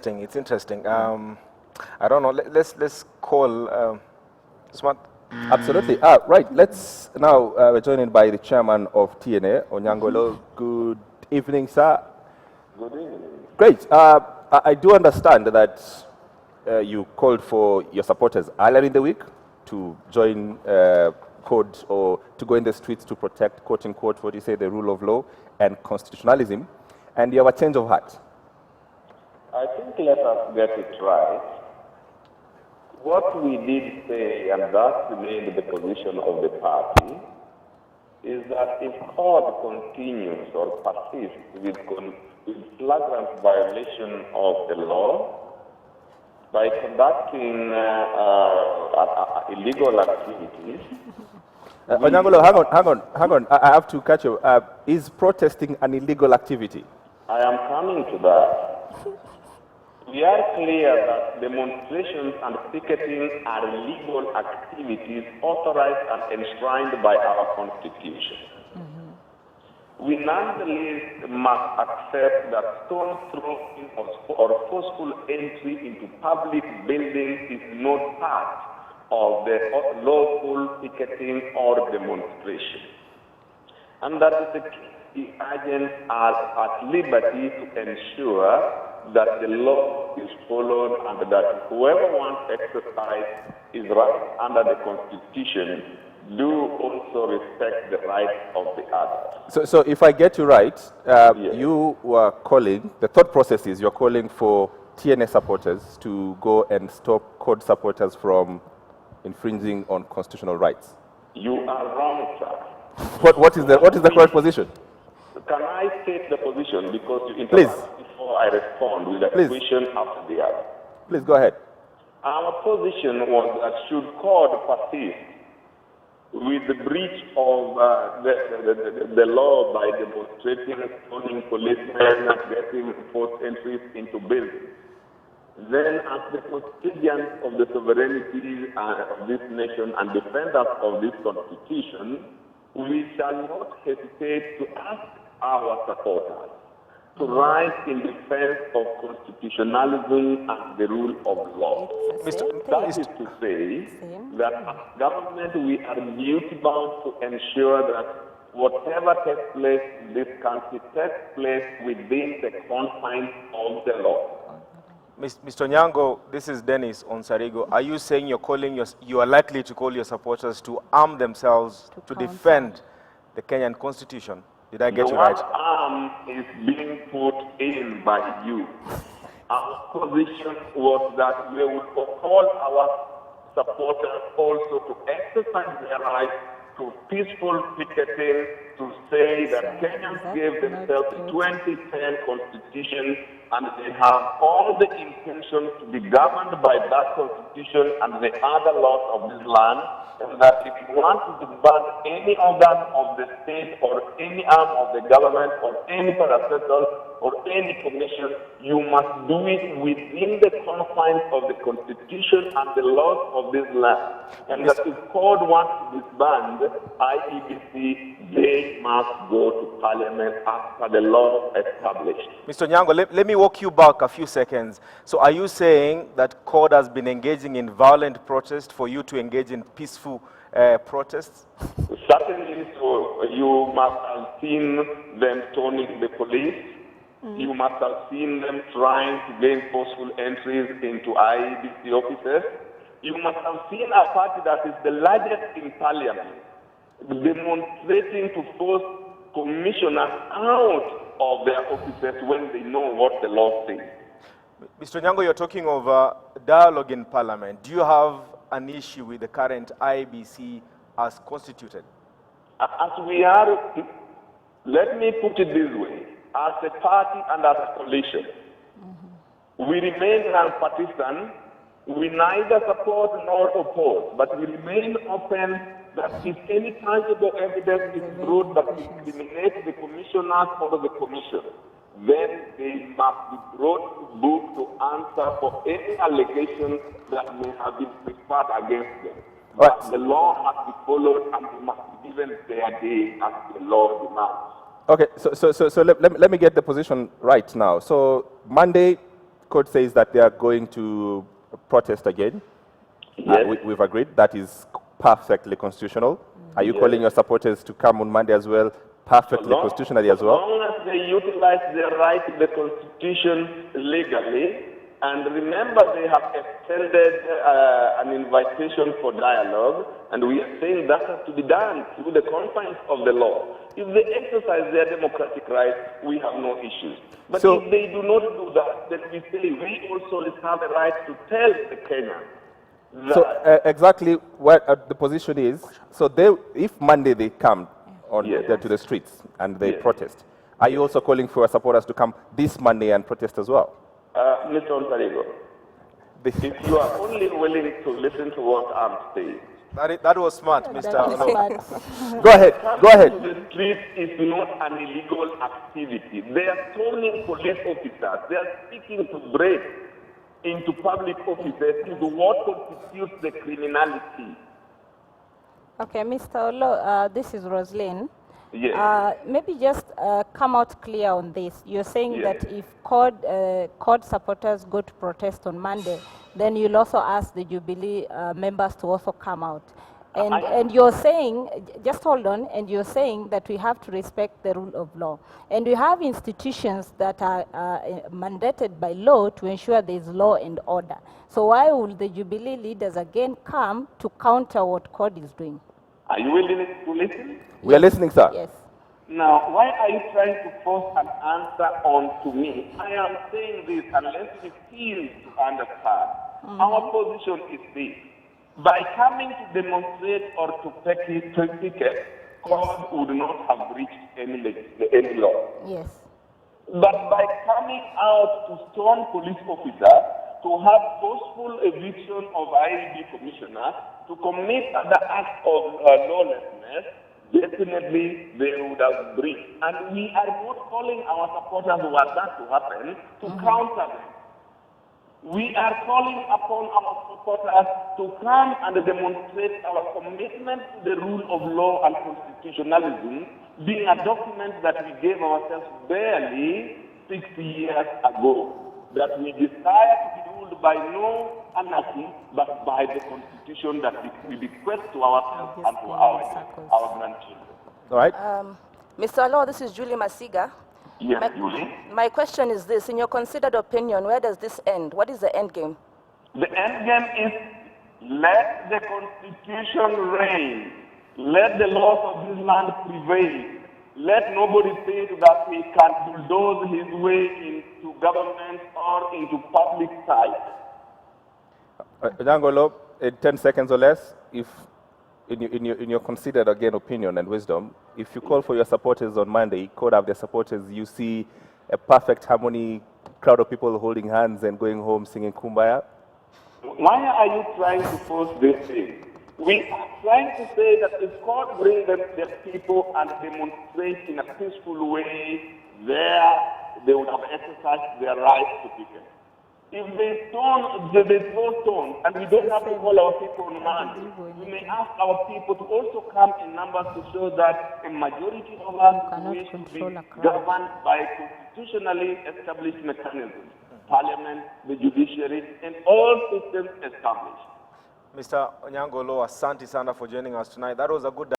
interesting. It's interesting. I don't know. Let's call Smart. Absolutely. Right. Let's now, we're joined by the chairman of TNA, Onyango Oloo. Good evening, sir. Good evening. Great. I do understand that you called for your supporters earlier in the week to join code or to go in the streets to protect, quote unquote, what you say, the rule of law and constitutionalism, and you have a change of heart. I think let us get it right. What we did say, and that remained the position of the party, is that if CORD continues or persists with flagrant violation of the law by conducting illegal activities. Onyango Oloo, hang on. I have to catch you. Is protesting an illegal activity? I am coming to that. We are clear that demonstrations and picketing are legal activities authorized and enshrined by our Constitution. We nonetheless must accept that stone throwing or forceful entry into public buildings is not part of the lawful picketing or demonstration, and that the key agents are at liberty to ensure that the law is followed and that whoever wants to exercise his right under the Constitution do also respect the rights of the others. So if I get you right, Yes. you were calling, the thought process is you're calling for TNA supporters to go and stop CORD supporters from infringing on constitutional rights. You are wrong, sir. What is the correct position? Can I state the position because you Please. interrupt before I respond with a Please. question after the other? Please go ahead. Our position was that should CORD persist with the breach of the law by demonstrating, stoning policemen, and getting forced entries into buildings, then as the custodians of the sovereignty of this nation and defenders of this Constitution, we shall not hesitate to ask our supporters to rise in defense of constitutionalism and the rule of law. That is to say that as government we are duty-bound to ensure that whatever takes place in this country takes place within the confines of the law. Mr. Onyango, this is Dennis Onsarigo. Are you saying you are likely to call your supporters to arm themselves to defend the Kenyan Constitution? Did I get you right? The word arm is being put in by you. Our position was that we would call our supporters also to exercise their right to peaceful picketing, to say that Kenyans gave themselves the 2010 Constitution and they have all the intention to be governed by that Constitution and the other laws of this land, and that if you want to ban any organ of the state or any arm of the government or any parastatal or any commission, you must do it within the confines of the Constitution and the laws of this land. And that if CORD wants to disband IEBC, they must go to Parliament as per the law established. Mr. Onyango, let me walk you back a few seconds. So are you saying that CORD has been engaging in violent protest for you to engage in peaceful protests? Certainly so. You must have seen them stoning the police. You must have seen them trying to gain forceful entries into IEBC offices. You must have seen a party that is the largest in Parliament demonstrating to force commissioners out of their offices when they know what the law says. Mr. Onyango, you're talking of dialogue in Parliament. Do you have an issue with the current IEBC as constituted? As we are, let me put it this way, as a party and as a coalition, we remain non-partisan. We neither support nor oppose, but we remain open that if any tangible evidence is brought that incriminates the commissioners or the commission, then they must be brought to book to answer for any allegation that may have been preferred against them. But the law must be followed and they must be given their day as the law demands. Okay, so let me get the position right now. So Monday, court says that they are going to protest again. Yes. We've agreed. That is perfectly constitutional. Are you calling your supporters to come on Monday as well? Perfectly constitutionally as well? As long as they utilize their right to the Constitution legally, and remember they have extended an invitation for dialogue, and we are saying that has to be done through the confines of the law. If they exercise their democratic rights, we have no issues. But So- if they do not do that, then we say we also have a right to tell the Kenyans that So exactly what the position is. So if Monday they come on Yes. to the streets and they Yes. protest, are you also calling for supporters to come this Monday and protest as well? Mr. Ontarigo, The- if you are only willing to listen to what I'm saying, That was smart, Mr. That is Oloo. smart. Go ahead. Go ahead. coming to the street is not an illegal activity. They are stoning police officers. They are seeking to break into public offices into what constitutes the criminality. Okay, Mr. Oloo, this is Roslyn. Yes. Maybe just come out clear on this. You're saying Yes. that if CORD supporters go to protest on Monday, then you'll also ask the Jubilee members to also come out. And you're saying, just hold on, and you're saying that we have to respect the rule of law. And we have institutions that are mandated by law to ensure there's law and order. So why will the Jubilee leaders again come to counter what CORD is doing? Are you willing to listen? We are listening, sir. Yes. Now, why are you trying to force an answer on to me? I am saying this unless you feel to understand. Our position is this. By coming to demonstrate or to take tickets, CORD would not have breached any law. Yes. But by coming out to stone police officers, to have forceful eviction of IEB commissioners, to commit other acts of lawlessness, definitely they would have breached. And we are not calling our supporters who want that to happen to counter them. We are calling upon our supporters to come and demonstrate our commitment to the rule of law and constitutionalism, being a document that we gave ourselves barely 60 years ago, that we desire to be ruled by no anarchy, but by the constitution that we bequest to ourselves and to our grandchildren. All right. Mr. Oloo, this is Julie Masiga. Yes, Julie. My question is this: in your considered opinion, where does this end? What is the end game? The end game is let the constitution reign. Let the laws of this land prevail. Let nobody think that he can bulldoze his way into government or into public sight. Onyango Oloo, in 10 seconds or less, if in your considered again opinion and wisdom, if you call for your supporters on Monday, call up their supporters, you see a perfect harmony, crowd of people holding hands and going home singing Kumbaya? Why are you trying to force this thing? We are trying to say that if God brings them their people and demonstrate in a peaceful way, there they would have exercised their right to picket. If they throw stones, and we don't have to call our people on Monday, we may ask our people to also come in numbers to show that a majority of us cannot wish to be control a crowd. governed by constitutionally established mechanisms, parliament, the judiciary, and all systems established. Mr. Onyango Oloo, asante sana for joining us tonight. That was a good